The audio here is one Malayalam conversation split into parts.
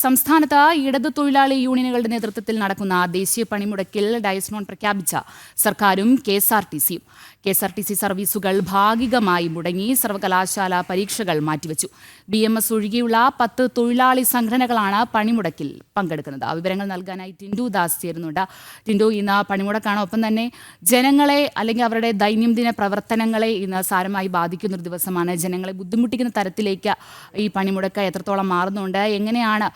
സംസ്ഥാനത്ത് ഇടതു തൊഴിലാളി യൂണിയനുകളുടെ നേതൃത്വത്തിൽ നടക്കുന്ന ദേശീയ പണിമുടക്കിൽ ഡയസ്നോൺ പ്രഖ്യാപിച്ച സർക്കാരും കെഎസ്ആർടിസി സർവീസുകൾ ഭാഗികമായി മുടങ്ങി. സർവകലാശാല പരീക്ഷകൾ മാറ്റിവെച്ചു. BMS ഒഴികെയുള്ള 10 തൊഴിലാളി സംഘടനകളാണ് പണിമുടക്കിൽ പങ്കെടുക്കുന്നത്. വിവരങ്ങൾ നൽകാനായി ടിൻഡു ദാസ് ചേരുന്നുണ്ട്. ടിൻഡു, ഇന്ന് പണിമുടക്കാണ്. ഒപ്പം തന്നെ ജനങ്ങളെ അല്ലെങ്കിൽ അവരുടെ ദൈനംദിന പ്രവർത്തനങ്ങളെ ഇന്ന് സാരമായി ബാധിക്കുന്ന ഒരു ദിവസമാണ്. ജനങ്ങളെ ബുദ്ധിമുട്ടിക്കുന്ന തരത്തിലേക്ക് ഈ പണിമുടക്ക് എത്രത്തോളം മാറുന്നുണ്ട്, എങ്ങനെയാണ്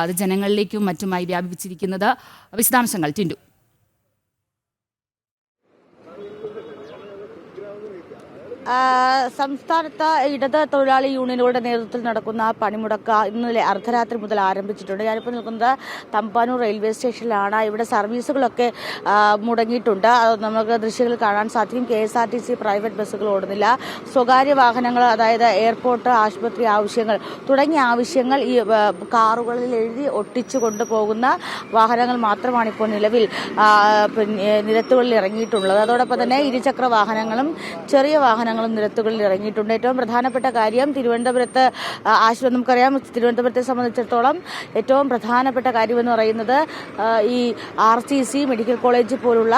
അത് ജനങ്ങളിലേക്കും മറ്റുമായി വ്യാപിച്ചിരിക്കുന്നത്? വിശദാംശങ്ങൾ ടിൻഡു. സംസ്ഥാനത്ത് ഇടത് തൊഴിലാളി യൂണിയനുകളുടെ നേതൃത്വത്തിൽ നടക്കുന്ന പണിമുടക്ക് ഇന്നലെ അർദ്ധരാത്രി മുതൽ ആരംഭിച്ചിട്ടുണ്ട്. ഞാനിപ്പോൾ നിൽക്കുന്നത് തമ്പാനൂർ റെയിൽവേ സ്റ്റേഷനിലാണ്. ഇവിടെ സർവീസുകളൊക്കെ മുടങ്ങിയിട്ടുണ്ട്. നമുക്ക് ദൃശ്യങ്ങളിൽ കാണാൻ സാധിക്കും. KSRTC പ്രൈവറ്റ് ബസ്സുകൾ ഓടുന്നില്ല. സ്വകാര്യ വാഹനങ്ങൾ, അതായത് എയർപോർട്ട്, ആശുപത്രി ആവശ്യങ്ങൾ തുടങ്ങിയ ആവശ്യങ്ങൾ ഈ കാറുകളിൽ എഴുതി ഒട്ടിച്ചു കൊണ്ടുപോകുന്ന വാഹനങ്ങൾ മാത്രമാണ് ഇപ്പോൾ നിലവിൽ നിരത്തുകളിൽ ഇറങ്ങിയിട്ടുള്ളത്. അതോടൊപ്പം തന്നെ ഇരുചക്ര വാഹനങ്ങളും ചെറിയ വാഹനങ്ങളും നിരത്തുകളിൽ ഇറങ്ങിയിട്ടുണ്ട്. ഏറ്റവും പ്രധാനപ്പെട്ട കാര്യം തിരുവനന്തപുരത്ത് നമുക്കറിയാം, തിരുവനന്തപുരത്തെ സംബന്ധിച്ചിടത്തോളം ഏറ്റവും പ്രധാനപ്പെട്ട കാര്യമെന്ന് പറയുന്നത് ഈ RCC മെഡിക്കൽ കോളേജ് പോലുള്ള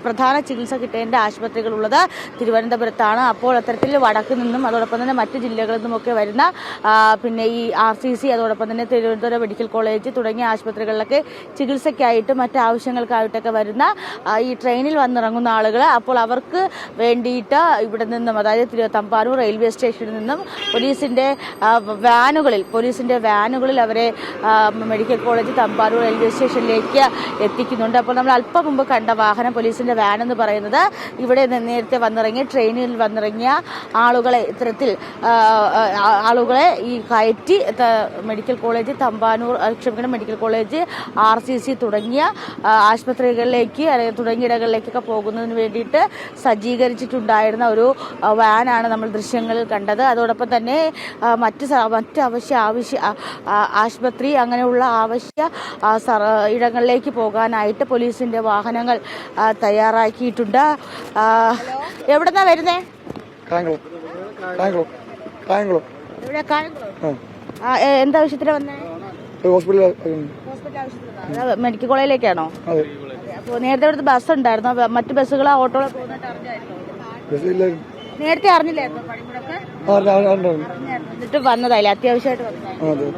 പ്രധാന ചികിത്സ കിട്ടേണ്ട ആശുപത്രികളുള്ളത് തിരുവനന്തപുരത്താണ്. അപ്പോൾ അത്തരത്തിൽ വടക്ക് നിന്നും അതോടൊപ്പം തന്നെ മറ്റ് ജില്ലകളിൽ നിന്നുമൊക്കെ വരുന്ന പിന്നെ ഈ RCC അതോടൊപ്പം തന്നെ തിരുവനന്തപുരം മെഡിക്കൽ കോളേജ് തുടങ്ങിയ ആശുപത്രികളിലൊക്കെ ചികിത്സയ്ക്കായിട്ടും മറ്റ് ആവശ്യങ്ങൾക്കായിട്ടൊക്കെ വരുന്ന ഈ ട്രെയിനിൽ വന്നിറങ്ങുന്ന ആളുകൾ, അപ്പോൾ അവർക്ക് വേണ്ടിയിട്ട് ഇവിടെ നിന്നും, അതായത് തമ്പാനൂർ റെയിൽവേ സ്റ്റേഷനിൽ നിന്നും പോലീസിന്റെ വാനുകളിൽ അവരെ മെഡിക്കൽ കോളേജ് തമ്പാനൂർ റെയിൽവേ സ്റ്റേഷനിലേക്ക് എത്തിക്കുന്നുണ്ട്. അപ്പോൾ നമ്മൾ അല്പം മുമ്പ് കണ്ട വാഹനം, പോലീസിന്റെ വാൻ എന്ന് പറയുന്നത്, ഇവിടെ നേരത്തെ ട്രെയിനിൽ വന്നിറങ്ങിയ ആളുകളെ ഇത്തരത്തിൽ ആളുകളെ ഈ കയറ്റി medical college medical college RCC തുടങ്ങിയ ആശുപത്രികളിലേക്ക് തുടങ്ങിയിടങ്ങളിലേക്കൊക്കെ പോകുന്നതിന് വേണ്ടിയിട്ട് സജ്ജീകരിച്ചിട്ടുണ്ടായിരുന്ന ഒരു വാനാണ് നമ്മൾ ദൃശ്യങ്ങളിൽ കണ്ടത്. അതോടൊപ്പം തന്നെ മറ്റ് ആശുപത്രി അങ്ങനെയുള്ള ആവശ്യ ഇടങ്ങളിലേക്ക് പോകാനായിട്ട് പോലീസിന്റെ വാഹനങ്ങൾ തയ്യാറാക്കിയിട്ടുണ്ട്. എവിടെന്നാ വരുന്നേ? എന്താവശ്യത്തിനാ വന്നേ? മെഡിക്കൽ കോളേജിലേക്കാണോ? അപ്പോൾ നേരത്തെ ഇവിടുത്തെ ബസ് ഉണ്ടായിരുന്നോ? മറ്റു ബസ്സുകൾ ഓട്ടോകൾ പോകുന്നിട്ട് അറിഞ്ഞായിരുന്നു? നേരത്തെ അറിഞ്ഞില്ലായിരുന്നു പണിമുടക്ക്? എന്നിട്ട് വന്നതല്ലേ, അത്യാവശ്യമായിട്ട് വന്നതായി.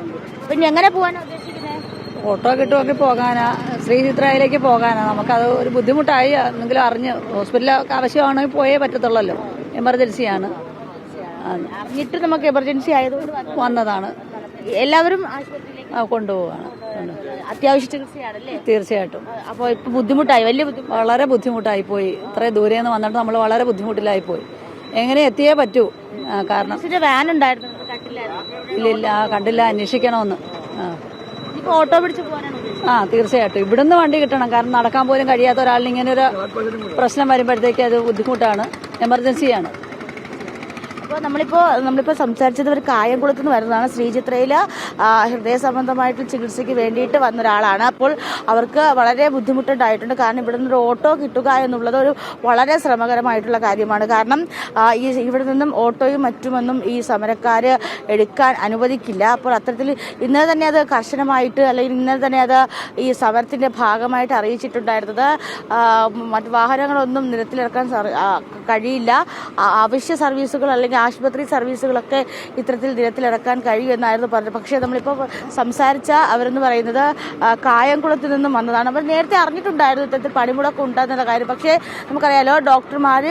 പിന്നെ എങ്ങനെ പോകാനാ ഉദ്ദേശിക്കുന്നത്? ഓട്ടോ കിട്ടുമെങ്കിൽ പോകാനാ, ശ്രീചിത്രയിലേക്ക് പോകാനാ. നമുക്കത് ഒരു ബുദ്ധിമുട്ടായി. എന്തെങ്കിലും അറിഞ്ഞ് ഹോസ്പിറ്റലിൽ ആവശ്യമാണെങ്കിൽ പോയേ പറ്റത്തുള്ളല്ലോ, എമർജൻസിയാണ്. അറിഞ്ഞിട്ട് നമുക്ക് എമർജൻസി ആയതുകൊണ്ട് വന്നതാണ്. എല്ലാവരും കൊണ്ടുപോവാണ്. അത്യാവശ്യ ചികിത്സയാണല്ലേ? തീർച്ചയായിട്ടും. അപ്പോൾ ഇപ്പൊ ബുദ്ധിമുട്ടായി, വളരെ ബുദ്ധിമുട്ടായി പോയി. ഇത്രയും ദൂരെ നിന്ന് വന്നിട്ട് നമ്മൾ വളരെ ബുദ്ധിമുട്ടിലായി പോയി. എങ്ങനെ എത്തിയേ പറ്റൂ. കാരണം വാൻ ഉണ്ടായിരുന്നു, ഇല്ല, കണ്ടില്ല. അന്വേഷിക്കണമെന്ന്. ഓട്ടോ പിടിച്ച് പോകാനാണ്? തീർച്ചയായിട്ടും. ഇവിടുന്ന് വണ്ടി കിട്ടണം. കാരണം നടക്കാൻ പോലും കഴിയാത്ത ഒരാളിന് ഇങ്ങനെ ഒരു പ്രശ്നം വരുമ്പോഴത്തേക്ക് അത് ബുദ്ധിമുട്ടാണ്, എമർജൻസിയാണ്. അപ്പോൾ നമ്മളിപ്പോൾ സംസാരിച്ചത് ഒരു കായംകുളത്ത് നിന്ന് വരുന്നതാണ്. ശ്രീചിത്രയിൽ ഹൃദയ സംബന്ധമായിട്ട് ചികിത്സയ്ക്ക് വേണ്ടിയിട്ട് വന്ന ഒരാളാണ്. അപ്പോൾ അവർക്ക് വളരെ ബുദ്ധിമുട്ടുണ്ടായിട്ടുണ്ട്. കാരണം ഇവിടെ നിന്നൊരു ഓട്ടോ കിട്ടുക എന്നുള്ളത് ഒരു വളരെ ശ്രമകരമായിട്ടുള്ള കാര്യമാണ്. കാരണം ഇവിടെ നിന്നും ഓട്ടോയും മറ്റുമൊന്നും ഈ സമരക്കാർ എടുക്കാൻ അനുവദിക്കില്ല. അപ്പോൾ അത്തരത്തിൽ ഇന്നലെ തന്നെ അത് കർശനമായിട്ട്, അല്ലെങ്കിൽ ഇന്നലെ തന്നെ അത് ഈ സമരത്തിന്റെ ഭാഗമായിട്ട് അറിയിച്ചിട്ടുണ്ടായിരുന്നത് മറ്റ് വാഹനങ്ങളൊന്നും നിരത്തിലിറക്കാൻ കഴിയില്ല. അവശ്യ സർവീസുകൾ അല്ലെങ്കിൽ ആശുപത്രി സർവീസുകളൊക്കെ ഇത്തരത്തിൽ നിരത്തിലിറക്കാൻ കഴിയുമെന്നായിരുന്നു പറഞ്ഞത്. പക്ഷേ നമ്മളിപ്പോൾ സംസാരിച്ച അവരെന്ന് പറയുന്നത് കായംകുളത്ത് നിന്നും വന്നതാണ്. അവർ നേരത്തെ അറിഞ്ഞിട്ടുണ്ടായിരുന്നു ഇത്തരത്തിൽ പണിമുടക്ക് ഉണ്ടാകുന്ന കാര്യം. പക്ഷേ നമുക്കറിയാലോ, ഡോക്ടർമാർ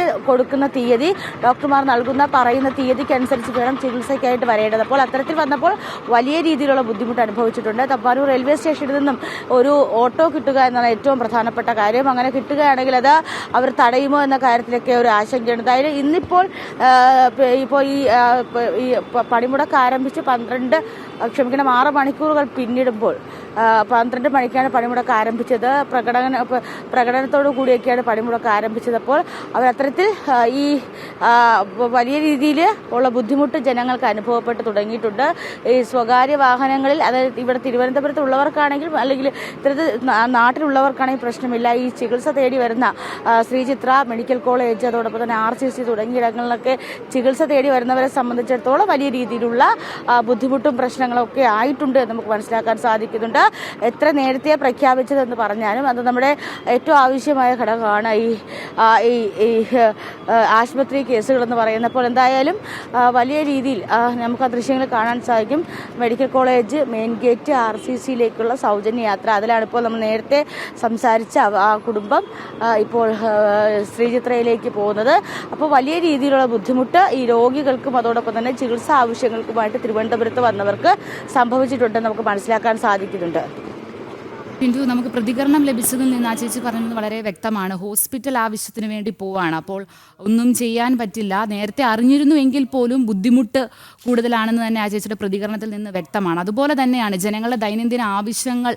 പറയുന്ന തീയതിക്കനുസരിച്ച് വേണം ചികിത്സയ്ക്കായിട്ട് വരേണ്ടത്. അപ്പോൾ അത്തരത്തിൽ വന്നപ്പോൾ വലിയ രീതിയിലുള്ള ബുദ്ധിമുട്ട് അനുഭവിച്ചിട്ടുണ്ട്. തമ്പാനൂർ റെയിൽവേ സ്റ്റേഷനിൽ നിന്നും ഒരു ഓട്ടോ കിട്ടുക എന്നാണ് ഏറ്റവും പ്രധാനപ്പെട്ട കാര്യം. അങ്ങനെ കിട്ടുകയാണെങ്കിൽ അത് അവർ തടയുമോ എന്ന കാര്യത്തിലൊക്കെ ഒരു ആശങ്കയുണ്ട്. അതായത് ഇന്നിപ്പോൾ ഈ പണിമുടക്ക് ആരംഭിച്ച് 6 മണിക്കൂറുകൾ പിന്നിടുമ്പോൾ 12 മണിക്കാണ് പണിമുടക്ക് ആരംഭിച്ചത്. പ്രകടനത്തോടു കൂടിയൊക്കെയാണ് പണിമുടക്ക് ആരംഭിച്ചത്. അപ്പോൾ അവരത്തരത്തിൽ ഈ വലിയ രീതിയിൽ ഉള്ള ബുദ്ധിമുട്ട് ജനങ്ങൾക്ക് അനുഭവപ്പെട്ട് തുടങ്ങിയിട്ടുണ്ട്. ഈ സ്വകാര്യ വാഹനങ്ങളിൽ, അതായത് ഇവിടെ തിരുവനന്തപുരത്തുള്ളവർക്കാണെങ്കിൽ അല്ലെങ്കിൽ ഇത്തരത്തിൽ നാട്ടിലുള്ളവർക്കാണെങ്കിൽ പ്രശ്നമില്ല. ഈ ചികിത്സ തേടി വരുന്ന ശ്രീചിത്ര മെഡിക്കൽ കോളേജ്, അതോടൊപ്പം തന്നെ RCC തുടങ്ങിയ ഇടങ്ങളിലൊക്കെ ചികിത്സ തേടി വരുന്നവരെ സംബന്ധിച്ചിടത്തോളം വലിയ രീതിയിലുള്ള ബുദ്ധിമുട്ടും പ്രശ്നങ്ങളൊക്കെ ആയിട്ടുണ്ട് എന്ന് നമുക്ക് മനസ്സിലാക്കാൻ സാധിക്കുന്നുണ്ട്. എത്ര നേരത്തെ പ്രഖ്യാപിച്ചതെന്ന് പറഞ്ഞാലും അത് നമ്മുടെ ഏറ്റവും ആവശ്യമായ ഘടകമാണ് ഈ ആശുപത്രി കേസുകളെന്ന് പറയുന്നപ്പോൾ. എന്തായാലും വലിയ രീതിയിൽ നമുക്ക് ആ ദൃശ്യങ്ങൾ കാണാൻ സാധിക്കും. മെഡിക്കൽ കോളേജ് മെയിൻ ഗേറ്റ് RCCയിലേക്കുള്ള സൗജന്യ യാത്ര, അതിലാണ് ഇപ്പോൾ നമ്മൾ നേരത്തെ സംസാരിച്ച ആ കുടുംബം ഇപ്പോൾ ശ്രീചിത്രയിലേക്ക് പോകുന്നത്. അപ്പോൾ വലിയ രീതിയിലുള്ള ബുദ്ധിമുട്ട് ഈ രോഗികൾക്കും അതോടൊപ്പം തന്നെ ചികിത്സാ ആവശ്യങ്ങൾക്കുമായിട്ട് തിരുവനന്തപുരത്ത് വന്നവർക്ക് സംഭവിച്ചിട്ടുണ്ടെന്ന് നമുക്ക് മനസ്സിലാക്കാൻ സാധിക്കുന്നുണ്ട്. പിന്തു, നമുക്ക് പ്രതികരണം ലഭിച്ചതിൽ നിന്ന് ആ ചേച്ചി പറഞ്ഞത് വളരെ വ്യക്തമാണ്. ഹോസ്പിറ്റൽ ആവശ്യത്തിന് വേണ്ടി പോവാണ്, അപ്പോൾ ഒന്നും ചെയ്യാൻ പറ്റില്ല. നേരത്തെ അറിഞ്ഞിരുന്നുവെങ്കിൽ പോലും ബുദ്ധിമുട്ട് കൂടുതലാണെന്ന് തന്നെ ആ ചേച്ചിയുടെ പ്രതികരണത്തിൽ നിന്ന് വ്യക്തമാണ്. അതുപോലെ തന്നെയാണ് ജനങ്ങളുടെ ദൈനംദിന ആവശ്യങ്ങൾ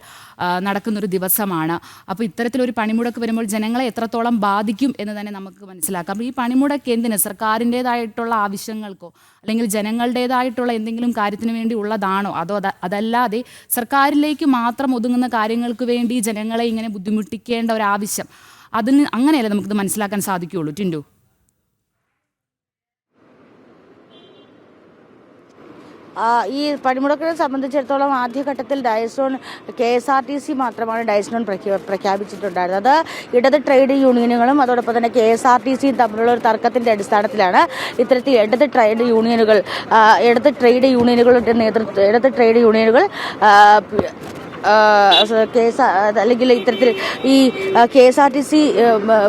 നടക്കുന്നൊരു ദിവസമാണ്. അപ്പോൾ ഇത്തരത്തിലൊരു പണിമുടക്ക് വരുമ്പോൾ ജനങ്ങളെ എത്രത്തോളം ബാധിക്കും എന്ന് തന്നെ നമുക്ക് മനസ്സിലാക്കാം. ഈ പണിമുടക്ക് എന്തിന്, സർക്കാരിൻ്റേതായിട്ടുള്ള ആവശ്യങ്ങൾക്കോ അല്ലെങ്കിൽ ജനങ്ങളുടേതായിട്ടുള്ള എന്തെങ്കിലും കാര്യത്തിന് വേണ്ടി ഉള്ളതാണോ, അതോ അതല്ലാതെ സർക്കാരിലേക്ക് മാത്രം ഒതുങ്ങുന്ന കാര്യങ്ങൾക്ക് വേണ്ടി ജനങ്ങളെ ഇങ്ങനെ ബുദ്ധിമുട്ടിക്കേണ്ട ഒരാവശ്യം, അതിന് അങ്ങനെയല്ലേ നമുക്കിത് മനസ്സിലാക്കാൻ സാധിക്കുകയുള്ളൂ. ടിൻഡു, ഈ പണിമുടക്കിനെ സംബന്ധിച്ചിടത്തോളം ആദ്യഘട്ടത്തിൽ ഡയസ്നോൺ KSRTC മാത്രമാണ് ഡയസ്നോൺ പ്രഖ്യാപിച്ചിട്ടുണ്ടായിരുന്നത്. അത് ഇടത് ട്രേഡ് യൂണിയനുകളും അതോടൊപ്പം തന്നെ KSRTCയും തമ്മിലുള്ള ഒരു തർക്കത്തിന്റെ അടിസ്ഥാനത്തിലാണ് ഇത്തരത്തിൽ ഇടത് ട്രേഡ് യൂണിയനുകൾ അല്ലെങ്കിൽ ഇത്തരത്തിൽ ഈ KSRTC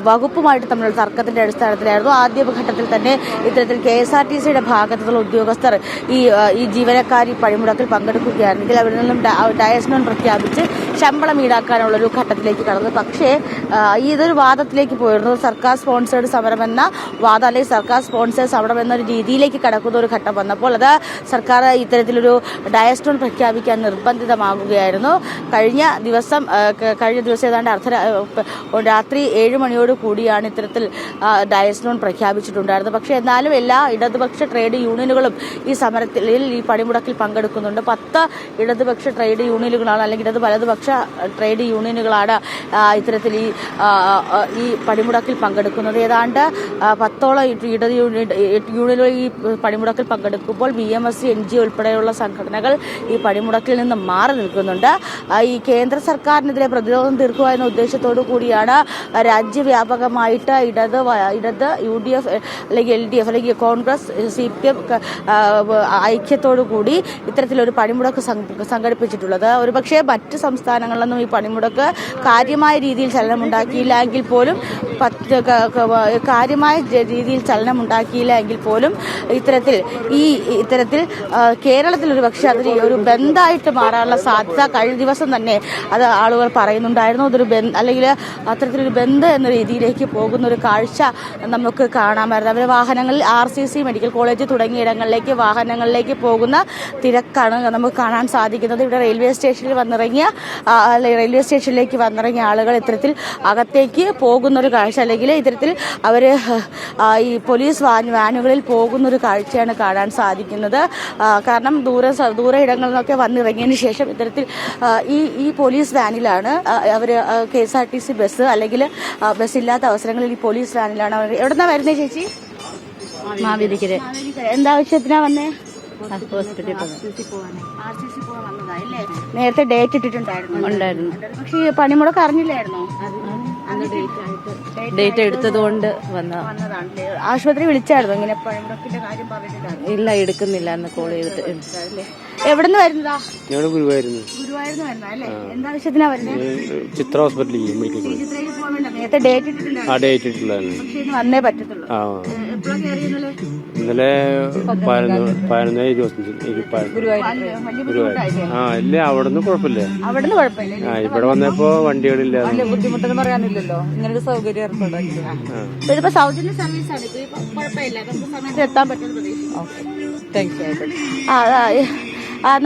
വകുപ്പുമായിട്ട് തമ്മിലുള്ള തർക്കത്തിന്റെ അടിസ്ഥാനത്തിലായിരുന്നു. ആദ്യഘട്ടത്തിൽ തന്നെ ഇത്തരത്തിൽ KSRTCയുടെ ഭാഗത്തുള്ള ഉദ്യോഗസ്ഥർ ഈ ജീവനക്കാരി പണിമുടക്കിൽ പങ്കെടുക്കുകയാണെങ്കിൽ അവരിൽ നിന്നും ഡയസ്നോൺ പ്രഖ്യാപിച്ച് ശമ്പളം ഈടാക്കാനുള്ളൊരു ഘട്ടത്തിലേക്ക് കടന്നു. പക്ഷേ ഇതൊരു വാദത്തിലേക്ക് പോയിരുന്നു. സർക്കാർ സ്പോൺസേഡ് സമരമെന്ന വാദം, അല്ലെങ്കിൽ സർക്കാർ സ്പോൺസേഡ് സമരം എന്നൊരു രീതിയിലേക്ക് കടക്കുന്ന ഒരു ഘട്ടം വന്നപ്പോൾ അത് സർക്കാർ ഇത്തരത്തിലൊരു ഡയസ്നോൺ പ്രഖ്യാപിക്കാൻ നിർബന്ധിതമാകുകയായിരുന്നു. കഴിഞ്ഞ ദിവസം ഏതാണ്ട് രാത്രി 7 മണിയോട് കൂടിയാണ് ഇത്തരത്തിൽ ഡയസ്നോൺ പ്രഖ്യാപിച്ചിട്ടുണ്ടായിരുന്നത്. പക്ഷേ എന്നാലും എല്ലാ ഇടതുപക്ഷ ട്രേഡ് യൂണിയനുകളും ഈ സമരത്തിൽ, ഈ പണിമുടക്കിൽ പങ്കെടുക്കുന്നുണ്ട്. 10 ഇടതുപക്ഷ ട്രേഡ് യൂണിയനുകളാണ്, അല്ലെങ്കിൽ വലതുപക്ഷ ട്രേഡ് യൂണിയനുകളാണ് ഇത്തരത്തിൽ ഈ പണിമുടക്കിൽ പങ്കെടുക്കുന്നത്. ഏതാണ്ട് 10ഓളം ഇടത് യൂണിയനുകൾ ഈ പണിമുടക്കിൽ പങ്കെടുക്കുമ്പോൾ BMSC NGO ഉൾപ്പെടെയുള്ള സംഘടനകൾ ഈ പണിമുടക്കിൽ നിന്ന് മാറി നിൽക്കുന്നുണ്ട്. ഈ കേന്ദ്ര സർക്കാരിനെതിരെ പ്രതിരോധം തീർക്കുക എന്ന ഉദ്ദേശത്തോടു കൂടിയാണ് രാജ്യവ്യാപകമായിട്ട് ഇടത് UDF അല്ലെങ്കിൽ LDF അല്ലെങ്കിൽ കോൺഗ്രസ് CPM ഐക്യത്തോടു കൂടി ഇത്തരത്തിലൊരു പണിമുടക്ക് സംഘടിപ്പിച്ചിട്ടുള്ളത്. ഒരുപക്ഷെ മറ്റ് സംസ്ഥാനങ്ങളിലൊന്നും ഈ പണിമുടക്ക് കാര്യമായ രീതിയിൽ ചലനമുണ്ടാക്കിയില്ല എങ്കിൽ പോലും ഇത്തരത്തിൽ കേരളത്തിൽ ഒരു പക്ഷേ അതിന് ഒരു ബന്ധായിട്ട് മാറാനുള്ള സാധ്യത കഴിഞ്ഞ ദിവസം തന്നെ അത് ആളുകൾ പറയുന്നുണ്ടായിരുന്നു. അതൊരു അല്ലെങ്കിൽ അത്തരത്തിലൊരു ബന്ധം എന്ന രീതിയിലേക്ക് പോകുന്ന ഒരു കാഴ്ച നമുക്ക് കാണാമായിരുന്നു. അവരുടെ വാഹനങ്ങളിൽ RCC മെഡിക്കൽ കോളേജ് തുടങ്ങിയ ഇടങ്ങളിലേക്ക് വാഹനങ്ങളിലേക്ക് പോകുന്ന തിരക്കാണ് നമുക്ക് കാണാൻ സാധിക്കുന്നത്. ഇവിടെ റെയിൽവേ സ്റ്റേഷനിലേക്ക് വന്നിറങ്ങിയ ആളുകൾ ഇത്തരത്തിൽ അകത്തേക്ക് പോകുന്നൊരു കാഴ്ച, അല്ലെങ്കിൽ ഇത്തരത്തിൽ അവർ ഈ പോലീസ് വാനുകളിൽ പോകുന്നൊരു കാഴ്ചയാണ് കാണാൻ സാധിക്കുന്നത്. കാരണം ദൂര ഇടങ്ങളിൽ നിന്നൊക്കെ വന്നിറങ്ങിയതിന് ശേഷം ഇത്തരത്തിൽ ഈ പോലീസ് വാനിലാണ് അവർ KSRTC ബസ് അല്ലെങ്കിൽ ബസ്സില്ലാത്ത അവസരങ്ങളിൽ ഈ പോലീസ് വാനിലാണ് അവർ. എവിടെന്നാ വരുന്നത് ചേച്ചി? മാവേലിക്കര. എന്താവശ്യത്തിനാ വന്നേ? ഹോസ്പിറ്റലിൽ പോകാൻ വന്നതായല്ലേ? നേരത്തെ ഡേറ്റ് ഇട്ടിട്ടുണ്ടായിരുന്നു. പക്ഷേ ഈ പണിമുടക്ക് അറിഞ്ഞില്ലായിരുന്നോ? ഡേറ്റ് എടുത്തത് കൊണ്ട് വന്നതാണ്. ആശുപത്രി വിളിച്ചായിരുന്നു ഇങ്ങനെ പണിമുടക്കിന്റെ കാര്യം പറഞ്ഞിട്ടുണ്ടായിരുന്നു? ഇല്ല, എടുക്കുന്നില്ല എന്ന് കോൾ ചെയ്തിട്ട്. എവിടെന്ന് വരുന്നതാ? ഗുരുവായൂരിന്ന് വരുന്നതല്ലേ? എന്താവശ്യത്തിനാ വരുന്നത്? ചിത്ര ഹോസ്പിറ്റലിൽ മെഡിക്കൽ കോളേജ്. നേരത്തെ ഡേറ്റ് ഇട്ടിട്ടുണ്ടായിരുന്നു. ഡേറ്റ് ഇട്ടിട്ടുണ്ടായിരുന്നു. പക്ഷേ ഇന്ന് വന്നേ പറ്റത്തുള്ളൂ. ഇന്നലെ 11:25 ഗുരുവായൂർ. ഇല്ല, അവിടുന്ന് കുഴപ്പമില്ല. ഇവിടെ വന്നപ്പോ വണ്ടികളില്ല. ബുദ്ധിമുട്ടെന്ന് പറയാനില്ലല്ലോ, ഇങ്ങനൊരു സൗകര്യം ഏർപ്പാടാക്കി. ഇതിപ്പോ സൗജന്യ സർവീസാണ്. കുഴപ്പമില്ല, നമുക്ക് സമയത്ത് എത്താൻ പറ്റുന്ന പ്രതീക്ഷ.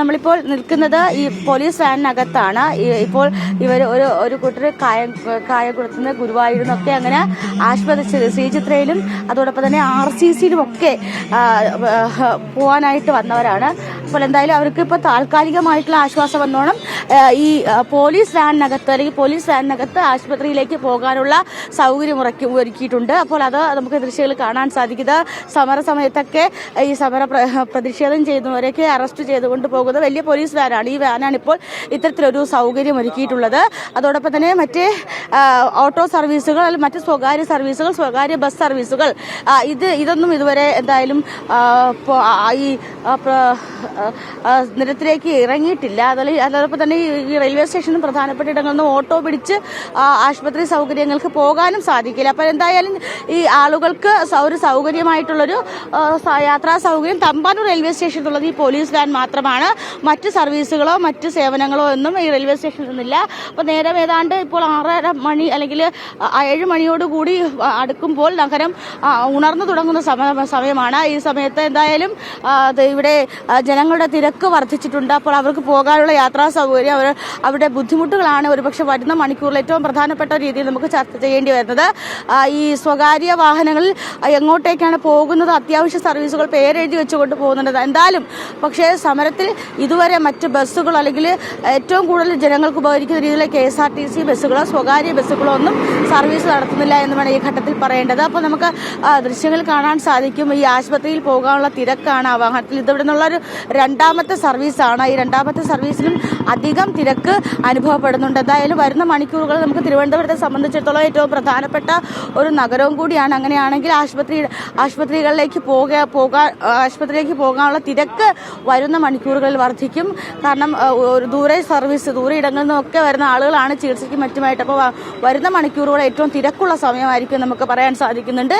നമ്മളിപ്പോൾ നിൽക്കുന്നത് ഈ പോലീസ് വാനിനകത്താണ്. ഇപ്പോൾ ഇവർ ഒരു കൂട്ടർ കായംകുളത്തുനിന്ന് ഗുരുവായൂരിൽ അങ്ങനെ ആശുപത്രി ശ്രീചിത്രയിലും അതോടൊപ്പം തന്നെ RCCയിലും ഒക്കെ പോകാനായിട്ട് വന്നവരാണ്. അപ്പോൾ എന്തായാലും അവർക്ക് ഇപ്പോൾ താൽക്കാലികമായിട്ടുള്ള ആശ്വാസം വന്നോണം ഈ പോലീസ് വാനിനകത്ത് ആശുപത്രിയിലേക്ക് പോകാനുള്ള സൗകര്യം ഒരുക്കിയിട്ടുണ്ട്. അപ്പോൾ അത് നമുക്ക് ദൃശ്യങ്ങൾ കാണാൻ സാധിക്കുന്നത് സമരസമയത്തൊക്കെ ഈ പ്രതിഷേധം ചെയ്യുന്നവരൊക്കെ അറസ്റ്റ് ചെയ്തുകൊണ്ട് പോകുന്ന വലിയ പോലീസ് വാനാണ്. ഈ വാനാണ് ഇപ്പോൾ ഇത്തരത്തിലൊരു സൗകര്യം ഒരുക്കിയിട്ടുള്ളത്. അതോടൊപ്പം തന്നെ മറ്റേ ഓട്ടോ സർവീസുകൾ, മറ്റ് സ്വകാര്യ ബസ് സർവീസുകൾ ഇതൊന്നും ഇതുവരെ എന്തായാലും ഈ നിരത്തിലേക്ക് ഇറങ്ങിയിട്ടില്ല. അതോടൊപ്പം തന്നെ ഈ റെയിൽവേ സ്റ്റേഷനും പ്രധാനപ്പെട്ട ഇടങ്ങളിൽ നിന്ന് ഓട്ടോ പിടിച്ച് ആശുപത്രി സൗകര്യങ്ങൾക്ക് പോകാനും സാധിക്കില്ല. അപ്പോൾ എന്തായാലും ഈ ആളുകൾക്ക് ഒരു സൗകര്യമായിട്ടുള്ളൊരു യാത്രാ സൗകര്യം തമ്പാനൂർ റെയിൽവേ സ്റ്റേഷനിലുള്ളത് ഈ പോലീസ് വാൻ മാത്രമാണ്. മറ്റ് സർവീസുകളോ മറ്റ് സേവനങ്ങളോ ഒന്നും ഈ റെയിൽവേ സ്റ്റേഷനിൽ നിന്നില്ല. അപ്പോൾ നേരം ഏതാണ്ട് ഇപ്പോൾ 6:30 മണി അല്ലെങ്കിൽ 7 മണിയോടുകൂടി അടുക്കുമ്പോൾ നഗരം ഉണർന്നു തുടങ്ങുന്ന സമയമാണ്. ഈ സമയത്ത് എന്തായാലും ഇവിടെ ജനങ്ങളുടെ തിരക്ക് വർദ്ധിച്ചിട്ടുണ്ട്. അപ്പോൾ അവർക്ക് പോകാനുള്ള യാത്രാ സൗകര്യം അവരുടെ ബുദ്ധിമുട്ടുകളാണ് ഒരുപക്ഷെ വരുന്ന മണിക്കൂറിൽ ഏറ്റവും പ്രധാനപ്പെട്ട രീതിയിൽ നമുക്ക് ചർച്ച ചെയ്യേണ്ടി വരുന്നത്. ഈ സ്വകാര്യ വാഹനങ്ങളിൽ എങ്ങോട്ടേക്കാണ് പോകുന്നത്, അത്യാവശ്യ സർവീസുകൾ പേരെഴുതി വെച്ചുകൊണ്ട് പോകുന്നുണ്ട്. എന്തായാലും പക്ഷേ സമരത്തിൽ ഇതുവരെ മറ്റ് ബസ്സുകളോ അല്ലെങ്കിൽ ഏറ്റവും കൂടുതൽ ജനങ്ങൾക്ക് ഉപകരിക്കുന്ന രീതിയിലുള്ള KSRTC ബസ്സുകളോ സ്വകാര്യ ബസ്സുകളോ ഒന്നും സർവീസ് നടത്തുന്നില്ല എന്ന് വേണം ഈ ഘട്ടത്തിൽ പറയേണ്ടത്. അപ്പോൾ നമുക്ക് ദൃശ്യങ്ങൾ കാണാൻ സാധിക്കും. ഈ ആശുപത്രിയിൽ പോകാനുള്ള തിരക്കാണ് ആ വാഹനത്തിൽ. ഇതിവിടെ നിന്നുള്ളൊരു രണ്ടാമത്തെ സർവീസാണ്. ഈ രണ്ടാമത്തെ സർവീസിലും അധികം തിരക്ക് അനുഭവപ്പെടുന്നുണ്ട്. എന്തായാലും വരുന്ന മണിക്കൂറുകൾ നമുക്ക് തിരുവനന്തപുരത്തെ സംബന്ധിച്ചിടത്തോളം ഏറ്റവും പ്രധാനപ്പെട്ട ഒരു നഗരവും കൂടിയാണ്. അങ്ങനെയാണെങ്കിൽ ആശുപത്രികളിലേക്ക് പോകാനുള്ള തിരക്ക് വരുന്ന മണിക്കൂറുകളിൽ വർദ്ധിക്കും. കാരണം ദൂരെ ഇടങ്ങളിൽ നിന്നൊക്കെ വരുന്ന ആളുകളാണ് ചികിത്സയ്ക്ക് മറ്റുമായിട്ട്. അപ്പോൾ വരുന്ന മണിക്കൂറുകൾ ഏറ്റവും തിരക്കുള്ള സമയമായിരിക്കും നമുക്ക് പറയാൻ സാധിക്കുന്നുണ്ട്.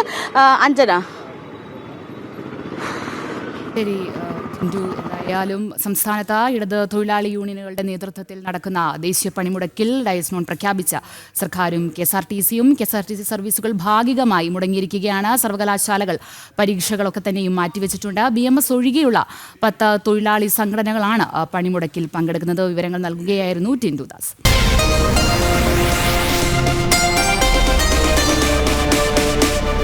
അഞ്ജന. ശരി എന്തായാലും സംസ്ഥാനത്ത് ഇടത് തൊഴിലാളി യൂണിയനുകളുടെ നേതൃത്വത്തിൽ നടക്കുന്ന ദേശീയ പണിമുടക്കിൽ ഡയസ്നോൺ പ്രഖ്യാപിച്ച സർക്കാരും KSRTCയും KSRTC സർവീസുകൾ ഭാഗികമായി മുടങ്ങിയിരിക്കുകയാണ്. സർവകലാശാലകൾ പരീക്ഷകളൊക്കെ തന്നെയും മാറ്റിവെച്ചിട്ടുണ്ട്. BMS ഒഴികെയുള്ള 10 തൊഴിലാളി സംഘടനകളാണ് പണിമുടക്കിൽ പങ്കെടുക്കുന്നത്. വിവരങ്ങൾ നൽകുകയായിരുന്നു ടിൻഡു ദാസ്.